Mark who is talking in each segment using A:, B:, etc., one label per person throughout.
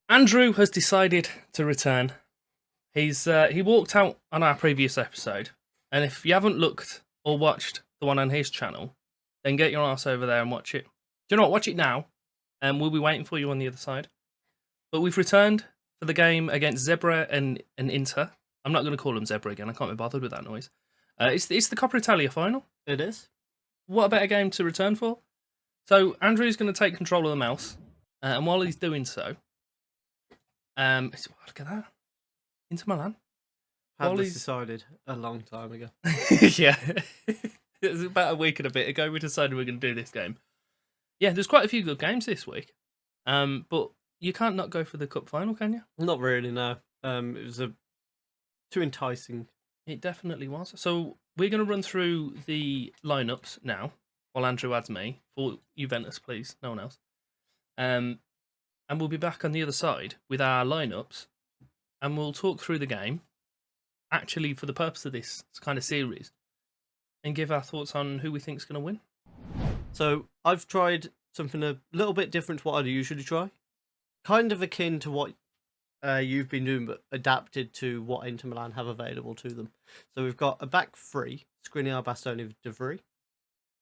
A: Andrew has decided to return. He walked out on our previous episode, and if you haven't looked or watched the one on his channel, then get your ass over there and watch it. Do you know what? Watch it now, and we'll be waiting for you on the other side. But we've returned for the game against Zebra and Inter. I'm not going to call them Zebra again. I can't be bothered with that noise. It's the Coppa Italia Final.
B: It is.
A: What a better game to return for? So Andrew's going to take control of the mouse, and while he's doing so, look at that, Inter Milan.
B: Had this decided a long time ago.
A: Yeah, it was about a week and a bit ago we decided we were going to do this game. Yeah, there's quite a few good games this week, but you can't not go for the cup final, can you?
B: Not really, no. It was too enticing.
A: It definitely was. So we're going to run through the lineups now, while Andrew adds me for Juventus, please, no one else. And we'll be back on the other side with our lineups, and we'll talk through the game, actually for the purpose of this kind of series, and give our thoughts on who we think is going to win.
B: So I've tried something a little bit different to what I'd usually try. Kind of akin to what you've been doing, but adapted to what Inter Milan have available to them. So we've got a back three, Skriniar, Bastoni, De Vrij.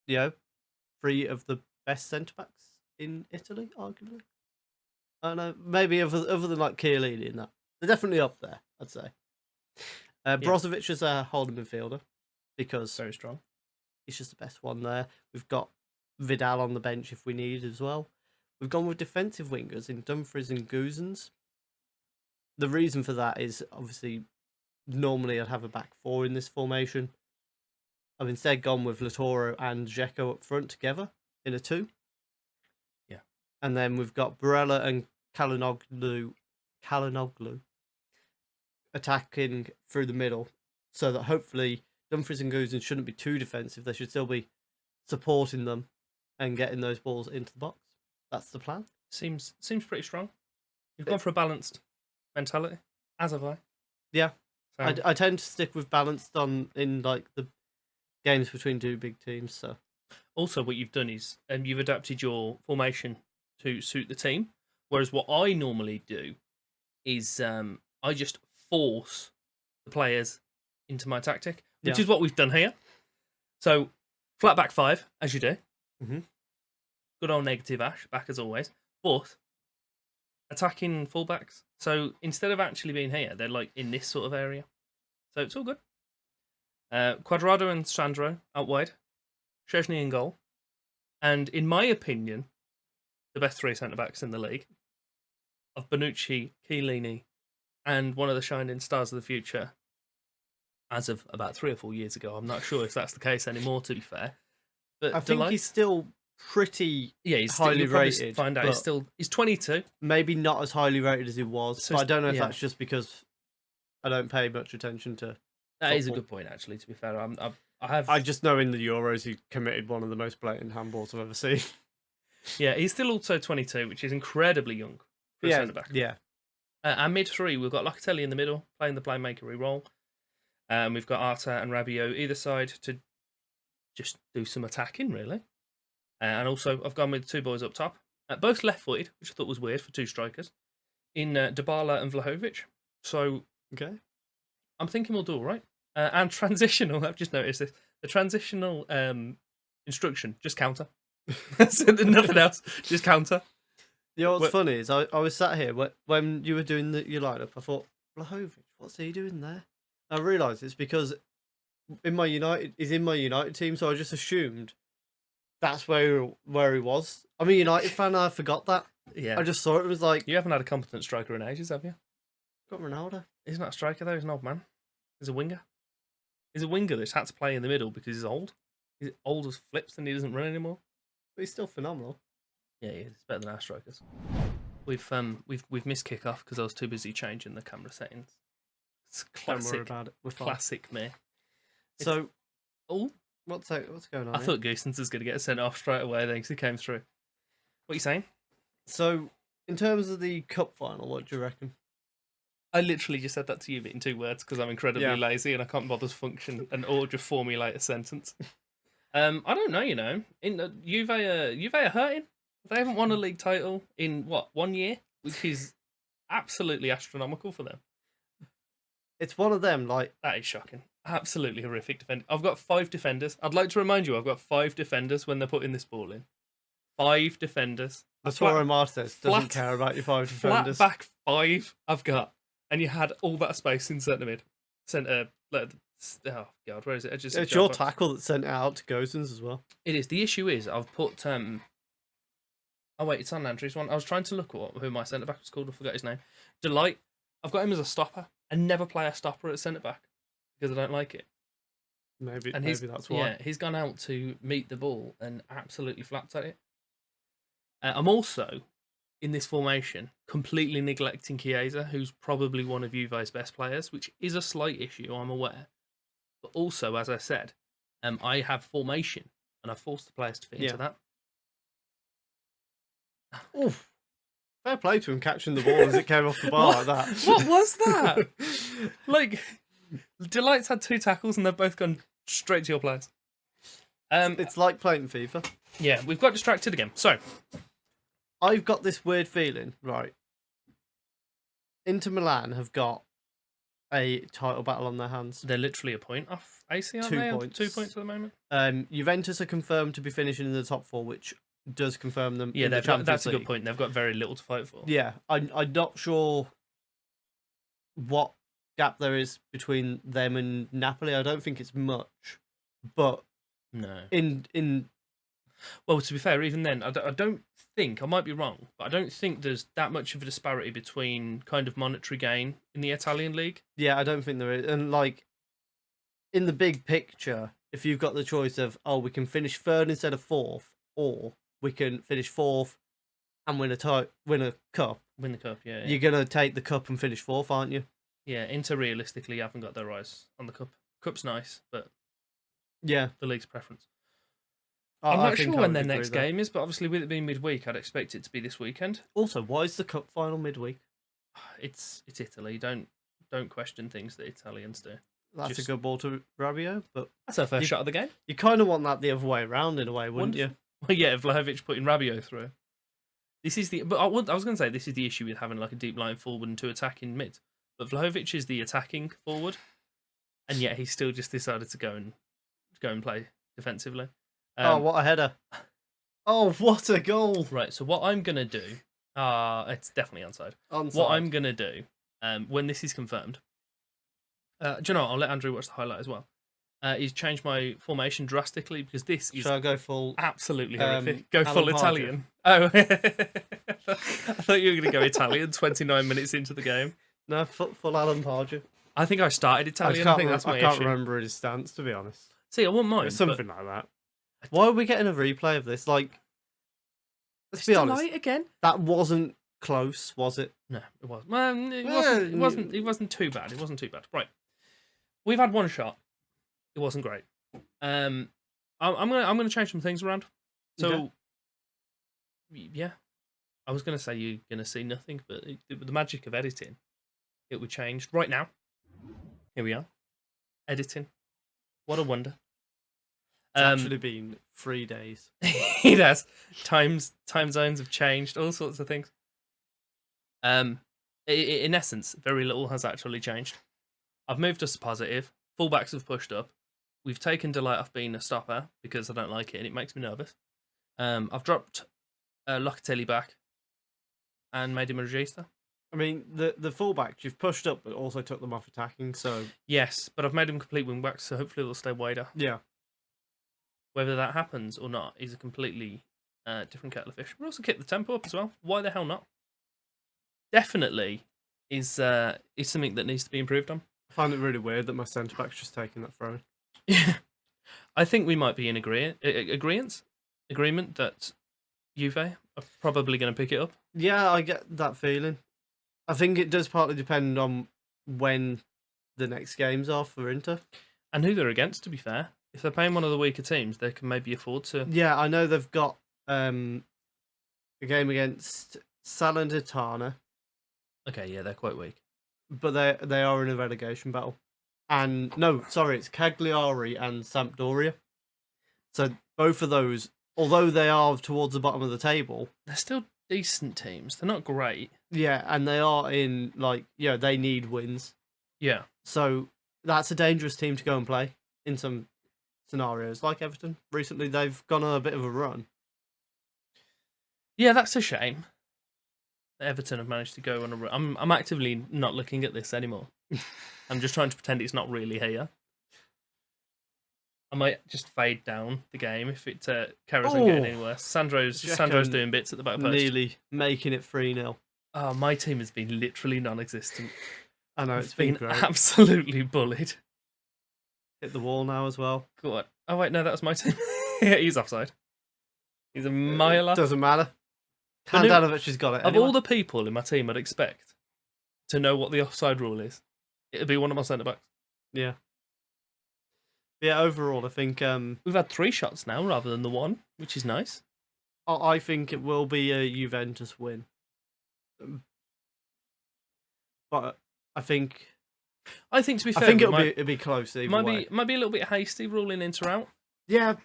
B: You know, three of the best centre-backs in Italy, arguably. I don't know, maybe other than like Chiellini in that. They're definitely up there, I'd say. Brozovic is a holding midfielder because
A: Very strong.
B: he's just the best one there. We've got Vidal on the bench if we need as well. We've gone with defensive wingers in Dumfries and Guzans. The reason for that is obviously normally I'd have a back four in this formation. I've instead gone with Lautaro and Dzeko up front together in a two.
A: Yeah.
B: And then we've got Barella and Kalinoglu attacking through the middle, so that hopefully Dumfries and Guzan shouldn't be too defensive. They should still be supporting them and getting those balls into the box. That's the plan.
A: Seems pretty strong. You've gone for a balanced mentality, as have I.
B: Yeah,
A: So,
B: I tend to stick with balanced in like the games between two big teams. So
A: also, what you've done is you've adapted your formation to suit the team. Whereas what I normally do is I just force the players into my tactic, which is what we've done here. So flat back five, as you do.
B: Mhm.
A: Good old negative Ash, back as always. But attacking fullbacks. So instead of actually being here, they're like in this sort of area. So it's all good. Quadrado and Sandro out wide. Szczesny in goal. And in my opinion, the best three centre-backs in the league of Bonucci, Chiellini, and one of the shining stars of the future as of about 3 or 4 years ago. I'm not sure if that's the case anymore, to be fair. But
B: I think he's still pretty
A: he's
B: highly rated.
A: Find out he's 22.
B: Maybe not as highly rated as he was.
A: So
B: but I don't know if that's just because I don't pay much attention to.
A: That is a good point, actually. To be fair,
B: I just know in the Euros he committed one of the most blatant handballs I've ever seen.
A: Yeah, he's still also 22, which is incredibly young for a centre back.
B: Yeah.
A: Our mid three, we've got Locatelli in the middle, playing the playmaker role. We've got Arta and Rabiot either side to just do some attacking, really. And also, I've gone with two boys up top, both left-footed, which I thought was weird for two strikers, in Dybala and Vlahovic. So,
B: okay,
A: I'm thinking we'll do all right. And transitional, I've just noticed this. The transitional instruction, just counter. Nothing else, just counter.
B: You know what's funny is I was sat here when you were doing your lineup. I thought, Vlahovic, what's he doing there? I realised it's because he's in my United team, so I just assumed that's where he was. I'm a United fan, and I forgot that.
A: Yeah,
B: I just saw it was like,
A: you haven't had a competent striker in ages, have you?
B: Got Ronaldo.
A: He's not a striker though. He's an old man. He's a winger. He's a winger that's had to play in the middle because he's old. He's old as flips and he doesn't run anymore.
B: But he's still phenomenal.
A: Yeah, he is. It's better than our strikers. We've missed kick-off because I was too busy changing the camera settings. It's classic.
B: Don't worry about it. We're fine.
A: Classic me.
B: So,
A: what's
B: going on?
A: I thought Goossens was going to get sent off straight away then because he came through. What are you saying?
B: So, in terms of the cup final, what do you reckon?
A: I literally just said that to you in 2 words because I'm incredibly lazy and I can't bother to function or just formulate a sentence. I don't know, you know. Juve are hurting. They haven't won a league title in, 1 year? Which is absolutely astronomical for them.
B: It's one of them, like,
A: That is shocking. Absolutely horrific defender. I've got 5 defenders. I'd like to remind you, I've got 5 defenders when they're putting this ball in. 5 defenders.
B: Lautaro Martinez doesn't
A: flat-
B: care about your 5
A: Flat
B: defenders.
A: back 5 I've got. And you had all that space in centre mid. Centre. Oh, God, where is it?
B: It's your tackle that sent it out to Gosens as well.
A: It is. The issue is, I've put. Oh, wait, it's on Andrew's one. I was trying to look at who my centre back was called. I forgot his name. Delight. I've got him as a stopper. I never play a stopper at centre back because I don't like it.
B: Maybe
A: And
B: that's why.
A: Yeah, he's gone out to meet the ball and absolutely flapped at it. I'm also, in this formation, completely neglecting Chiesa, who's probably one of Juve's best players, which is a slight issue, I'm aware. But also, as I said, I have formation, and I've forced the players to fit into that.
B: Oof. Fair play to him catching the ball as it came off the bar like that.
A: What was that? Like, Delight's had 2 tackles, and they've both gone straight to your players.
B: It's like playing FIFA.
A: Yeah, we've got distracted again. So,
B: I've got this weird feeling, right? Inter Milan have got a title battle on their hands.
A: they're literally a point off AC, aren't
B: 2
A: they?
B: points.
A: 2 points at the moment.
B: Juventus are confirmed to be finishing in the top 4, which does confirm them.
A: Yeah,
B: in the Champions
A: that's a
B: League.
A: good point. They've got very little to fight for.
B: Yeah, I'm not sure what gap there is between them and Napoli. I don't think it's much, but
A: No.
B: in
A: Well, to be fair, even then, I don't think, I might be wrong, but I don't think there's that much of a disparity between kind of monetary gain in the Italian league.
B: yeah, I don't think there is. And like in the big picture, if you've got the choice of we can finish 3rd instead of 4th, or we can finish 4th and win a cup.
A: Win the cup, yeah.
B: You're gonna take the cup and finish 4th, aren't you?
A: Yeah, Inter realistically haven't got their eyes on the cup. Cup's nice, but
B: Yeah,
A: the league's preference.
B: I
A: I'm not
B: think
A: sure
B: I
A: when
B: would
A: their
B: agree
A: next
B: with that.
A: game is, but obviously with it being midweek, I'd expect it to be this weekend.
B: Also, why is the cup final midweek?
A: It's Italy. Don't question things that Italians do.
B: That's
A: Just-
B: a good ball to Rabiot, but
A: That's our first
B: You-
A: shot of the game.
B: you kind of want that the other way around in a way, wouldn't you?
A: Well, yeah, Vlahovic putting Rabiot through. This is but I was going to say this is the issue with having like a deep line forward and 2 attacking mid. But Vlahovic is the attacking forward, and yet he still just decided to go and play defensively.
B: What a header! Oh, what a goal!
A: Right, so what I'm gonna do, it's definitely onside.
B: Onside.
A: What I'm gonna do, when this is confirmed, do you know what? I'll let Andrew watch the highlight as well. He's changed my formation drastically because this is
B: Shall I go full?
A: absolutely horrific. Go full
B: Alan
A: Italian. Oh, I thought you were gonna go Italian. 29 minutes into the game.
B: No, full Alan Pardew.
A: I think I started Italian. I think that's my
B: I can't
A: issue.
B: remember his stance, to be honest.
A: See, I wouldn't mind.
B: It's something like that. Why are we getting a replay of this? Like, let's be honest.
A: Delight again.
B: That wasn't close, was it?
A: No, it wasn't. Well, it wasn't too bad. It wasn't too bad. Right, we've had one shot. It wasn't great. I'm gonna change some things around. So,
B: Okay.
A: yeah, I was gonna say you're gonna see nothing, but the magic of editing, it would change right now. Here we are, editing. What a wonder.
B: It's actually been 3 days.
A: It has. Time zones have changed, all sorts of things. In essence, very little has actually changed. I've moved us to positive. Fullbacks have pushed up. We've taken Delight off being a stopper because I don't like it and it makes me nervous. I've dropped Locatelli back and made him a regista.
B: I mean, the fullbacks you've pushed up, but also took them off attacking. So
A: Yes, but I've made him complete wing backs, so hopefully they'll stay wider.
B: yeah,
A: Whether that happens or not is a completely different kettle of fish. We also kept the tempo up as well. Why the hell not? Definitely is something that needs to be improved on.
B: I find it really weird that my centre back's just taking that throw.
A: I think we might be in agreement that Juve are probably going to pick it up.
B: Yeah, I get that feeling. I think it does partly depend on when the next games are for Inter.
A: And who they're against, to be fair. If they're playing one of the weaker teams, they can maybe afford to.
B: Yeah, I know they've got a game against Salernitana,
A: Okay, yeah, they're quite weak.
B: but they are in a relegation battle. And no, sorry, it's Cagliari and Sampdoria. So both of those, although they are towards the bottom of the table,
A: They're still decent teams. They're not great.
B: Yeah, and they are in they need wins.
A: Yeah.
B: So that's a dangerous team to go and play in some scenarios. Like Everton recently, they've gone on a bit of a run.
A: Yeah, that's a shame. Everton have managed to go on a run. I'm actively not looking at this anymore. I'm just trying to pretend it's not really here. I might just fade down the game if it carries on getting any worse. Sandro's doing bits at the back post.
B: Nearly making it 3-0.
A: Oh, my team has been literally non-existent.
B: I know, it's been great.
A: Absolutely bullied.
B: Hit the wall now as well.
A: Go on. Oh, wait, no, that was my team. He's offside. He's a mile off.
B: Doesn't matter. Handanovic has got it.
A: Of all the people in my team I'd expect to know what the offside rule is, it'd be one of my centre-backs.
B: Yeah. Yeah, overall, I think...
A: We've had 3 shots now rather than the 1, which is nice.
B: I think it will be a Juventus win. But I think...
A: to be fair...
B: I think it'll be close either way.
A: Might be a little bit hasty ruling Inter out.
B: Yeah.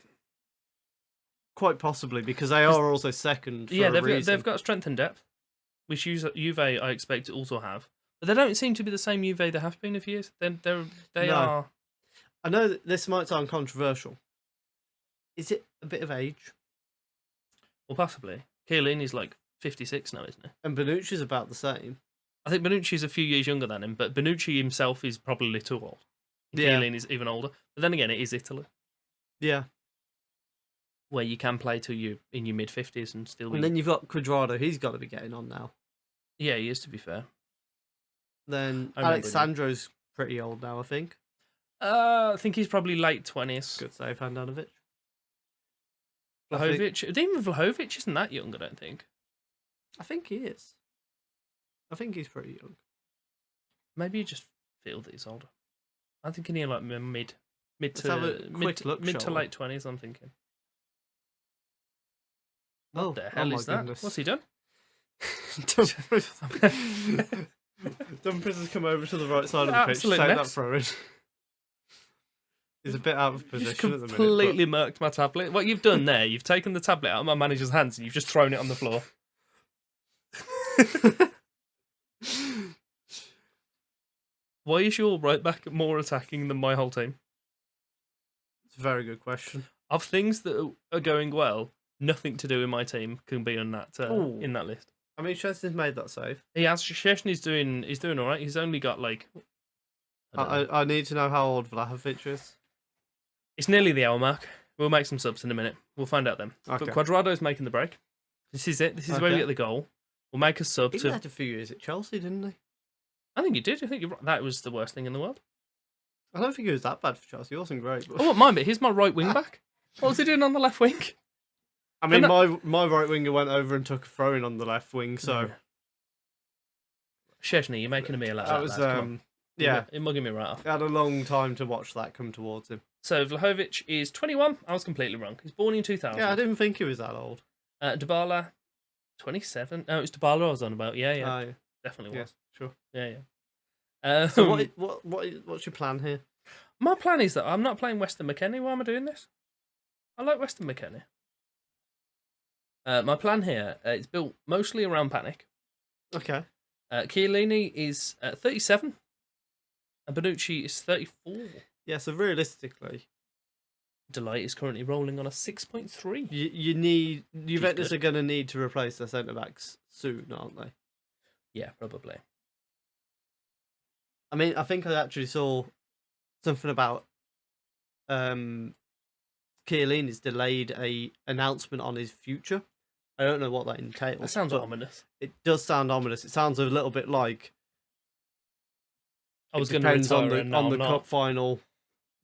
B: Quite possibly, because they are also second for a reason.
A: They've got strength and depth, which Juve I expect to also have. But they don't seem to be the same Juve they have been for years. They are...
B: I know that this might sound controversial. Is it a bit of age?
A: Well, possibly. Chiellini's like 56 now, isn't he?
B: And Bonucci's about the same.
A: I think Bonucci's a few years younger than him, but Bonucci himself is probably too old.
B: Yeah.
A: Chiellini's even older. But then again, it is Italy.
B: Yeah.
A: Where you can play till you in your mid-50s and still be...
B: And then you've got Cuadrado. He's got to be getting on now.
A: Yeah, he is, to be fair.
B: Then Alexandro's pretty old now, I think.
A: I think he's probably late 20s.
B: Good save, Handanovic.
A: Vlahovic. Even Vlahovic isn't that young, I don't think.
B: I think he is. I think he's pretty young.
A: Maybe you just feel that he's older. I'm thinking he's like mid
B: Let's
A: to
B: have a quick look,
A: mid to
B: shall we?
A: late 20s, I'm thinking.
B: Oh,
A: What the hell is that?
B: goodness.
A: What's he done?
B: Dumfries has come over to the right side of the pitch to
A: Absolute
B: take that
A: mess.
B: throw in. He's a bit out of
A: You've
B: position at the minute.
A: completely murked my tablet. What you've done there, you've taken the tablet out of my manager's hands and you've just thrown it on the floor. Why is your right back more attacking than my whole team?
B: It's a very good question.
A: Of things that are going well, nothing to do in my team can be on that in that list.
B: I mean, Szczesny's made that save.
A: He has. Szczesny's doing all right. He's only got like...
B: I need to know how old Vlahovic is.
A: It's nearly the hour mark. We'll make some subs in a minute. We'll find out then.
B: Okay.
A: But Cuadrado's making the break. This is it. This is where we get the goal. We'll make a sub
B: He had a few years at Chelsea, didn't he?
A: I think he did. I think you're right. That was the worst thing in the world.
B: I don't think he was that bad for Chelsea. He wasn't great. But...
A: Oh, what mine? But here's my right wing back. What was he doing on the left wing?
B: I mean, my right winger went over and took a throw in on the left wing, so...
A: Szczesny, you're making a meal out of that.
B: was,
A: lad. Come on.
B: yeah.
A: You're mugging me right off.
B: I had a long time to watch that come towards him.
A: So, Vlahovic is 21. I was completely wrong. He's born in 2000.
B: Yeah, I didn't think he was that old.
A: Dybala, 27. Oh, it's Dybala I was on about. Yeah.
B: Yeah.
A: Definitely was.
B: Sure.
A: Yeah.
B: So what's your plan here?
A: My plan is that I'm not playing Weston McKennie. Why am I doing this? I like Weston McKennie. My plan here, it's built mostly around panic.
B: Okay.
A: Chiellini is 37, and Bonucci is 34.
B: Yeah, so realistically...
A: Delight is currently rolling on a 6.3.
B: You need... Juventus are going to need to replace their centre-backs soon, aren't they?
A: Yeah, probably.
B: I mean, I think I actually saw something about Chiellini's delayed a announcement on his future. I don't know what that entails.
A: That sounds ominous.
B: It does sound ominous. It sounds a little bit like
A: I was going to
B: depends
A: retire
B: on the cup final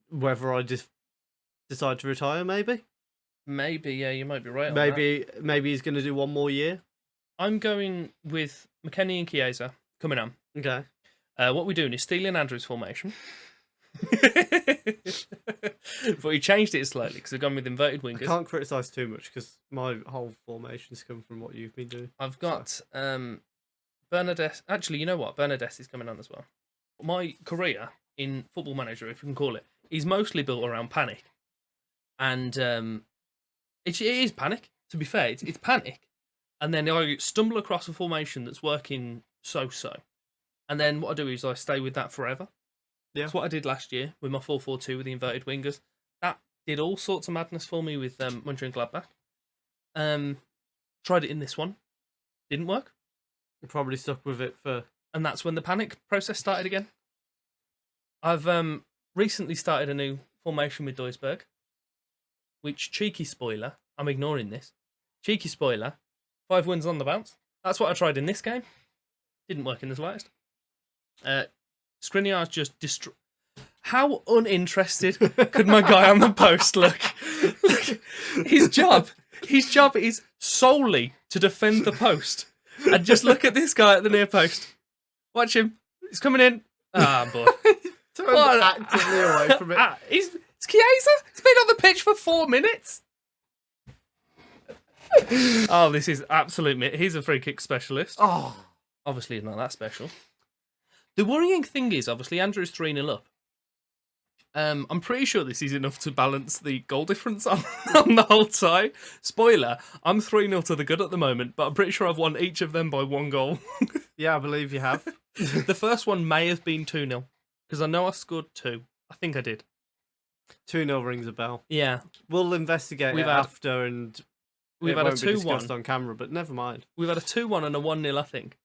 B: whether I just decide to retire. Maybe.
A: Maybe, yeah, you might be right.
B: Maybe he's going to do one more year.
A: I'm going with McKennie and Chiesa coming on.
B: Okay.
A: What we're doing is stealing Andrew's formation. But he changed it slightly because I've gone with inverted wingers.
B: I can't criticise too much because my whole formation's come from what you've been doing.
A: I've got Bernadette. Actually, you know what? Bernadette is coming on as well. My career in Football Manager, if you can call it, is mostly built around panic. And it is panic, to be fair. It's panic. and then I stumble across a formation that's working so-so. And then what I do is I stay with that forever.
B: Yeah.
A: That's what I did last year with my 4-4-2 with the inverted wingers. That did all sorts of madness for me with Mönchengladbach. Tried it in this one. Didn't work.
B: You probably stuck with it for...
A: And that's when the panic process started again. I've recently started a new formation with Duisburg, which, cheeky spoiler, I'm ignoring this. Cheeky spoiler, 5 wins on the bounce. That's what I tried in this game. Didn't work in the slightest. Skriniar's just How uninterested could my guy on the post look? Look, his job is solely to defend the post. And just look at this guy at the near post. Watch him. He's coming in. Ah, boy.
B: Turned actively away from it.
A: It's Chiesa. He's been on the pitch for 4 minutes. Oh, this is absolute. He's a free kick specialist.
B: Oh.
A: Obviously, he's not that special. The worrying thing is, obviously, Andrew's 3-0 up. I'm pretty sure this is enough to balance the goal difference on the whole tie. Spoiler, I'm 3-0 to the good at the moment, but I'm pretty sure I've won each of them by 1 goal.
B: Yeah, I believe you have.
A: The first one may have been 2-0, because I know I scored 2. I think I did.
B: 2-0 rings a bell.
A: Yeah.
B: We'll investigate it after, and
A: we've
B: it
A: had a
B: won't be discussed
A: 2-1
B: on camera, but never mind.
A: We've had a 2-1 and a 1-0, I think.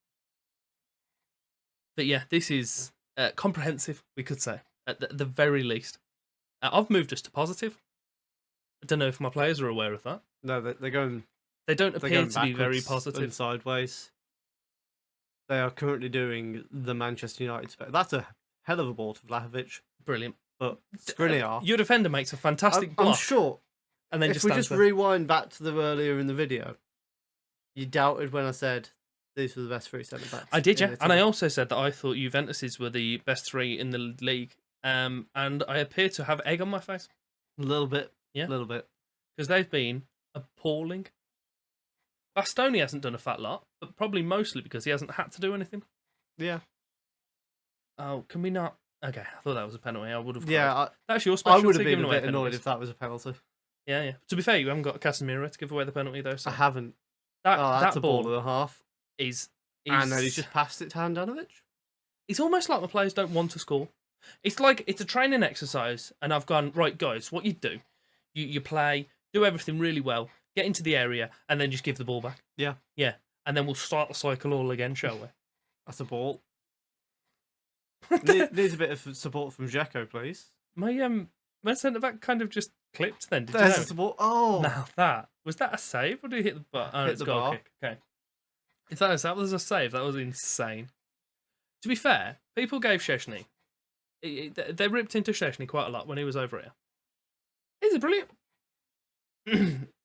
A: But yeah, this is comprehensive, we could say, at the very least. I've moved us to positive. I don't know if my players are aware of that.
B: No, they're going...
A: They don't appear to be very positive.
B: And sideways. They are currently doing the Manchester United spec. That's a hell of a ball to Vlahovic.
A: Brilliant.
B: But Skriniar...
A: your defender makes a fantastic block.
B: I'm sure.
A: And then
B: if we just rewind back to the earlier in the video, you doubted when I said these were the best 3 centre-backs.
A: I did, yeah. And I also said that I thought Juventus's were the best 3 in the league. And I appear to have egg on my face.
B: A little bit.
A: Yeah.
B: A little bit.
A: Because they've been appalling. Bastoni hasn't done a fat lot, but probably mostly because he hasn't had to do anything.
B: Yeah.
A: Oh, can we not? Okay, I thought that was a penalty. I would have.
B: Yeah.
A: That's your specialty.
B: I would have been a bit
A: annoyed
B: penalties. If that was a penalty.
A: Yeah, yeah. To be fair, you haven't got Casemiro to give away the penalty, though. So.
B: I haven't.
A: That's
B: a ball and a half.
A: Is
B: and then he's just passed it to Handanovic.
A: It's almost like my players don't want to score. It's like it's a training exercise, and I've gone, right, guys, what you do, you play, do everything really well, get into the area, and then just give the ball back.
B: Yeah.
A: Yeah. And then we'll start the cycle all again, shall we?
B: That's a ball. Needs a bit of support from Dzeko, please.
A: My centre-back kind of just clipped then, did
B: There's
A: you know?
B: support. Oh!
A: Now was that a save, or did he hit the bar? Oh,
B: Hit
A: it's
B: the
A: goal
B: bar.
A: kick. Okay. If that was a save, that was insane. To be fair, people gave Szczesny. They ripped into Szczesny quite a lot when he was over here. He's brilliant.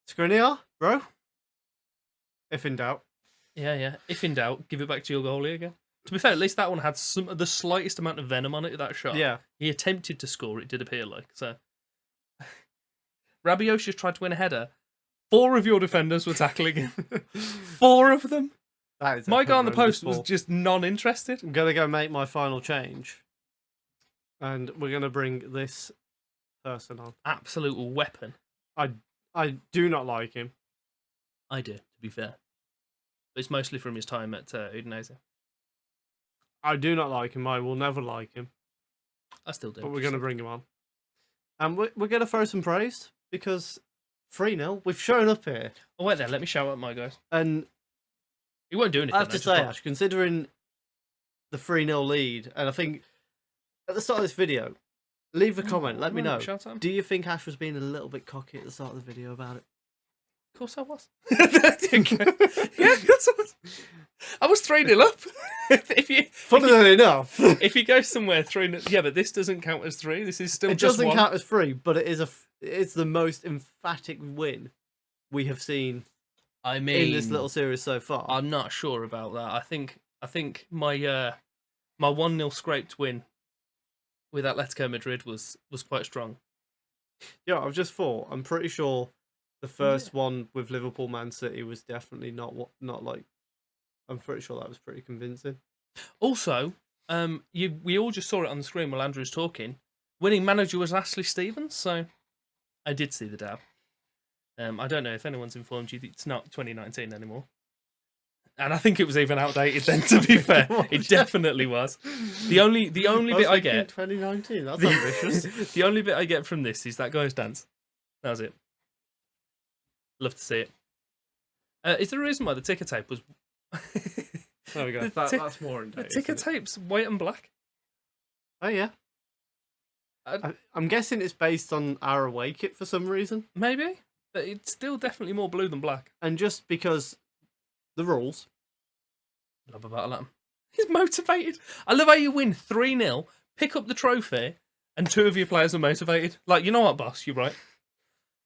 B: Skriniar, bro. If in doubt.
A: Yeah. If in doubt, give it back to your goalie again. To be fair, at least that one had the slightest amount of venom on it, that shot.
B: Yeah.
A: He attempted to score, it did appear like. So Rabiot just tried to win a header. 4 of your defenders were tackling him. 4 of them. My guy on the post was just non-interested.
B: I'm going to go make my final change. And we're going to bring this person on.
A: Absolute weapon.
B: I do not like him.
A: I do, to be fair. But it's mostly from his time at Udinese.
B: I do not like him. I will never like him.
A: I still do.
B: But we're going to bring him on. And we're going to throw some praise because 3-0, we've shown up here.
A: Oh, wait there. Let me shout out my guys.
B: And
A: he won't do anything.
B: I have to say, Ash, considering the 3-0 lead, and I think at the start of this video, leave a comment. Let me know. Do you think Ash was being a little bit cocky at the start of the video about it?
A: Of course I was. Yeah, of course I was. I was 3-0 up.
B: Funnily enough.
A: If you go somewhere 3-0, yeah, but this doesn't count as 3. This is still just 1.
B: It doesn't count as 3, but it's the most emphatic win we have seen. In this little series so far.
A: I'm not sure about that. I think my my 1-0 scraped win with Atletico Madrid was quite strong.
B: Yeah, I've just thought. I'm pretty sure the first one with Liverpool Man City was definitely not like. I'm pretty sure that was pretty convincing. Also,
A: we all just saw it on the screen while Andrew was talking. Winning manager was Ashley Stevens, so I did see the dab. I don't know if anyone's informed you that it's not 2019 anymore. And I think it was even outdated then, to be fair. It definitely was. The only bit I get...
B: 2019, that's ambitious.
A: The only bit I get from this is that guy's dance. That was it. Love to see it. Is there a reason why the ticker tape was...
B: There we go. That's more in
A: The
B: date.
A: ticker tape's white and black.
B: Oh, yeah. I'm guessing it's based on our away kit for some reason.
A: Maybe. But it's still definitely more blue than black.
B: And just because the rules.
A: Love a battle at him. He's motivated. I love how you win 3-0, pick up the trophy, and 2 of your players are motivated. Like, you know what, boss? You're right.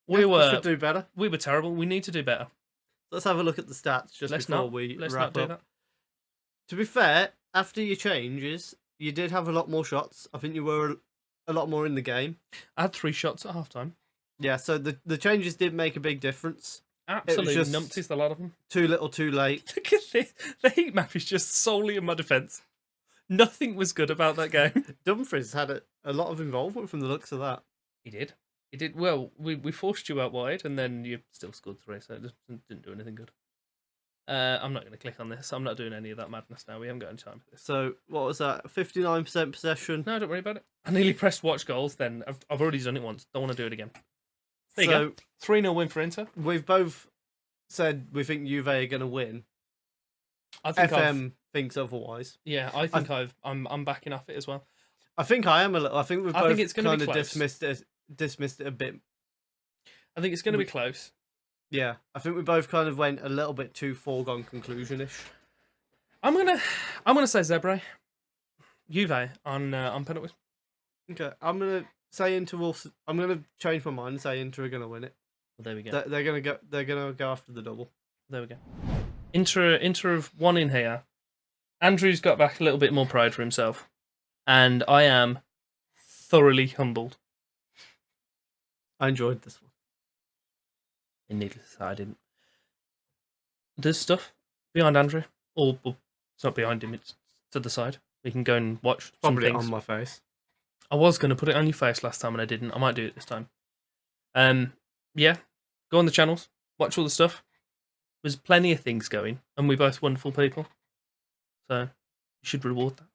A: We
B: should do better.
A: We were terrible. We need to do better.
B: Let's have a look at the stats just before we wrap up.
A: That.
B: To be fair, after your changes, you did have a lot more shots. I think you were a lot more in the game.
A: I had 3 shots at halftime.
B: Yeah, so the changes did make a big difference.
A: Absolutely numpties, a lot of them.
B: Too little, too late.
A: Look at this. The heat map is just solely in my defence. Nothing was good about that game.
B: Dumfries had a lot of involvement from the looks of that.
A: He did. He did. Well, we forced you out wide, and then you still scored 3, so it didn't do anything good. I'm not going to click on this. I'm not doing any of that madness now. We haven't got any time for this.
B: So, what was that? 59% possession?
A: No, don't worry about it. I nearly pressed watch goals then. I've already done it once. Don't want to do it again. There you go. 3-0 win for Inter.
B: We've both said we think Juve are going to win.
A: I think
B: FM thinks otherwise.
A: Yeah, I think I'm backing off it as well.
B: I think I am a little. I think we've both
A: it's kind of
B: dismissed it a bit.
A: I think it's going to be close.
B: Yeah, I think we both kind of went a little bit too foregone conclusion-ish.
A: I'm gonna say Zebre. Juve on penalties.
B: Okay, I'm gonna say Inter will. I'm gonna change my mind and say Inter are gonna win it.
A: Well, there we go.
B: They're gonna go. They're gonna go after the double.
A: There we go. Inter have won in here. Andrew's got back a little bit more pride for himself, and I am thoroughly humbled.
B: I enjoyed this one.
A: And needless to say, I didn't. There's stuff behind Andrew, or it's not behind him; it's to the side. We can go and watch some
B: Probably
A: things.
B: on my face.
A: I was going to put it on your face last time, and I didn't. I might do it this time. Yeah, go on the channels, watch all the stuff. There's plenty of things going, and we're both wonderful people, so you should reward that.